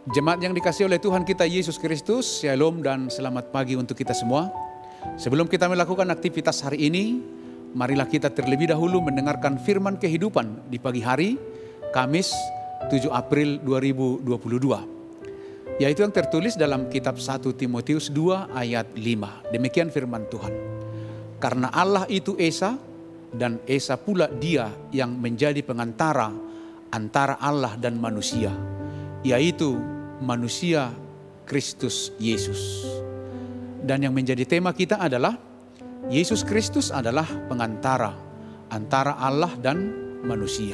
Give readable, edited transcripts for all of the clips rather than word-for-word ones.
Jemaat yang dikasihi oleh Tuhan kita Yesus Kristus, Shalom dan selamat pagi untuk kita semua. Sebelum kita melakukan aktivitas hari ini, marilah kita terlebih dahulu mendengarkan firman kehidupan di pagi hari, Kamis 7 April 2022. Yaitu yang tertulis dalam kitab 1 Timotius 2 ayat 5. Demikian firman Tuhan. Karena Allah itu Esa, dan Esa pula dia yang menjadi pengantara antara Allah dan manusia, yaitu manusia Kristus Yesus. Dan yang menjadi tema kita adalah Yesus Kristus adalah pengantara antara Allah dan manusia.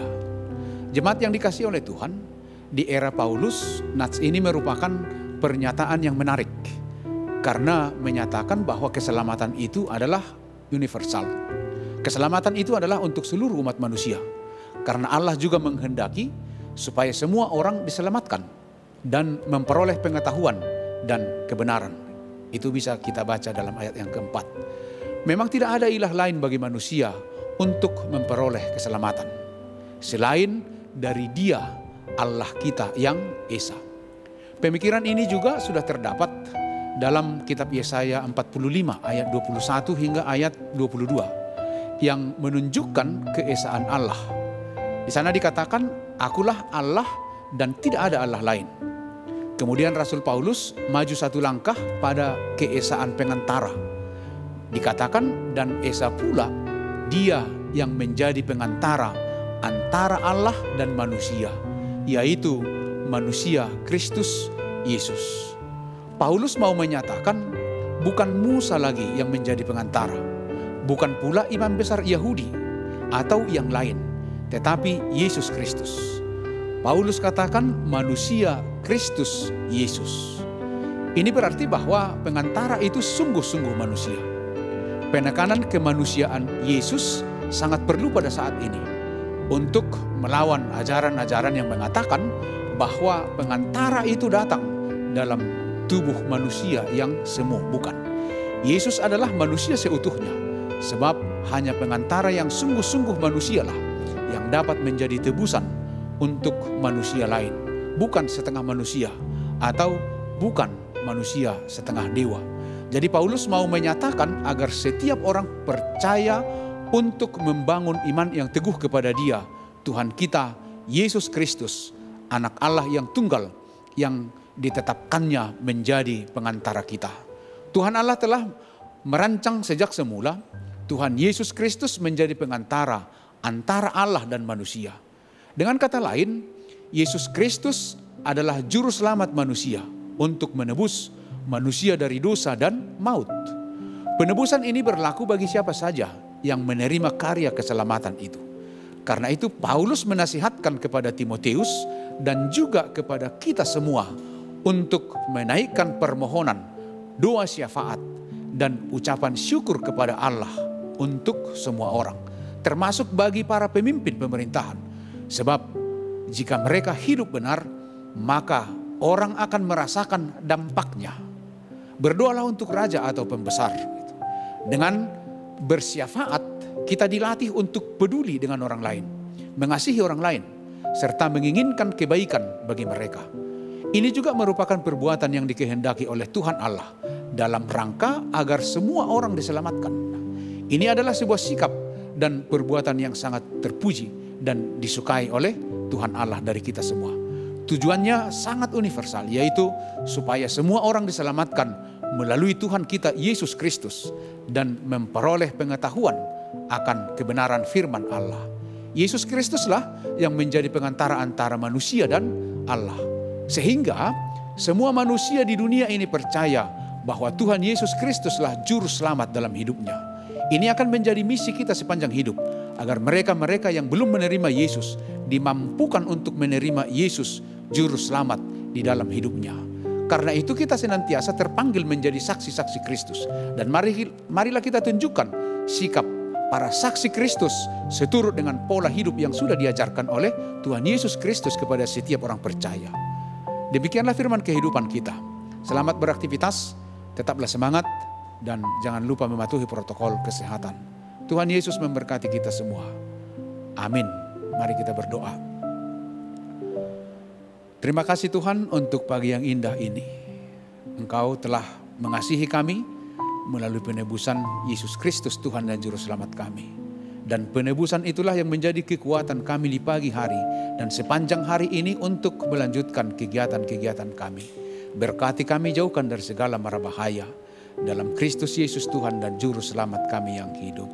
Jemaat yang dikasihi oleh Tuhan, di era Paulus, nats ini merupakan pernyataan yang menarik karena menyatakan bahwa keselamatan itu adalah universal. Keselamatan itu adalah untuk seluruh umat manusia. Karena Allah juga menghendaki supaya semua orang diselamatkan dan memperoleh pengetahuan dan kebenaran. Itu bisa kita baca dalam ayat yang keempat. Memang tidak ada ilah lain bagi manusia untuk memperoleh keselamatan selain dari Dia, Allah kita yang Esa. Pemikiran ini juga sudah terdapat dalam kitab Yesaya 45 ayat 21 hingga ayat 22 yang menunjukkan keesaan Allah. Di sana dikatakan, akulah Allah dan tidak ada Allah lain. Kemudian Rasul Paulus maju satu langkah pada keesaan pengantara. Dikatakan, dan Esa pula dia yang menjadi pengantara antara Allah dan manusia, yaitu manusia Kristus Yesus. Paulus mau menyatakan bukan Musa lagi yang menjadi pengantara, bukan pula imam besar Yahudi atau yang lain, tetapi Yesus Kristus. Paulus katakan manusia Kristus Yesus. Ini berarti bahwa pengantara itu sungguh-sungguh manusia. Penekanan kemanusiaan Yesus sangat perlu pada saat ini untuk melawan ajaran-ajaran yang mengatakan bahwa pengantara itu datang dalam tubuh manusia yang semu. Bukan. Yesus adalah manusia seutuhnya, sebab hanya pengantara yang sungguh-sungguh manusialah yang dapat menjadi tebusan untuk manusia lain, bukan setengah manusia atau bukan manusia setengah dewa. Jadi Paulus mau menyatakan agar setiap orang percaya untuk membangun iman yang teguh kepada Dia, Tuhan kita Yesus Kristus, anak Allah yang tunggal, yang ditetapkannya menjadi pengantara kita. Tuhan Allah telah merancang sejak semula Tuhan Yesus Kristus menjadi pengantara antara Allah dan manusia. Dengan kata lain, Yesus Kristus adalah juru selamat manusia untuk menebus manusia dari dosa dan maut. Penebusan ini berlaku bagi siapa saja yang menerima karya keselamatan itu. Karena itu Paulus menasihatkan kepada Timotius dan juga kepada kita semua untuk menaikkan permohonan, doa syafaat, dan ucapan syukur kepada Allah untuk semua orang, termasuk bagi para pemimpin pemerintahan. Sebab jika mereka hidup benar, maka orang akan merasakan dampaknya. Berdoalah untuk raja atau pembesar. Dengan bersyafaat, kita dilatih untuk peduli dengan orang lain, mengasihi orang lain, serta menginginkan kebaikan bagi mereka. Ini juga merupakan perbuatan yang dikehendaki oleh Tuhan Allah dalam rangka agar semua orang diselamatkan. Ini adalah sebuah sikap dan perbuatan yang sangat terpuji dan disukai oleh Tuhan Allah dari kita semua. Tujuannya sangat universal, yaitu supaya semua orang diselamatkan melalui Tuhan kita Yesus Kristus dan memperoleh pengetahuan akan kebenaran firman Allah. Yesus Kristuslah yang menjadi pengantara antara manusia dan Allah. Sehingga semua manusia di dunia ini percaya bahwa Tuhan Yesus Kristuslah juru selamat dalam hidupnya. Ini akan menjadi misi kita sepanjang hidup, agar mereka-mereka yang belum menerima Yesus dimampukan untuk menerima Yesus juru selamat di dalam hidupnya. Karena itu kita senantiasa terpanggil menjadi saksi-saksi Kristus. Dan marilah kita tunjukkan sikap para saksi Kristus seturut dengan pola hidup yang sudah diajarkan oleh Tuhan Yesus Kristus kepada setiap orang percaya. Demikianlah firman kehidupan kita. Selamat beraktivitas, tetaplah semangat, dan jangan lupa mematuhi protokol kesehatan. Tuhan Yesus memberkati kita semua. Amin. Mari kita berdoa. Terima kasih Tuhan untuk pagi yang indah ini. Engkau telah mengasihi kami melalui penebusan Yesus Kristus Tuhan dan Juru Selamat kami. Dan penebusan itulah yang menjadi kekuatan kami di pagi hari dan sepanjang hari ini untuk melanjutkan kegiatan-kegiatan kami. Berkati kami, jauhkan dari segala mara bahaya. Dalam Kristus Yesus Tuhan dan Juru Selamat kami yang hidup.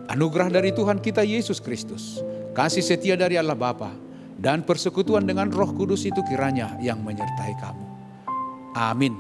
Anugerah dari Tuhan kita Yesus Kristus, kasih setia dari Allah Bapa, dan persekutuan dengan Roh Kudus itu kiranya yang menyertai kamu. Amin.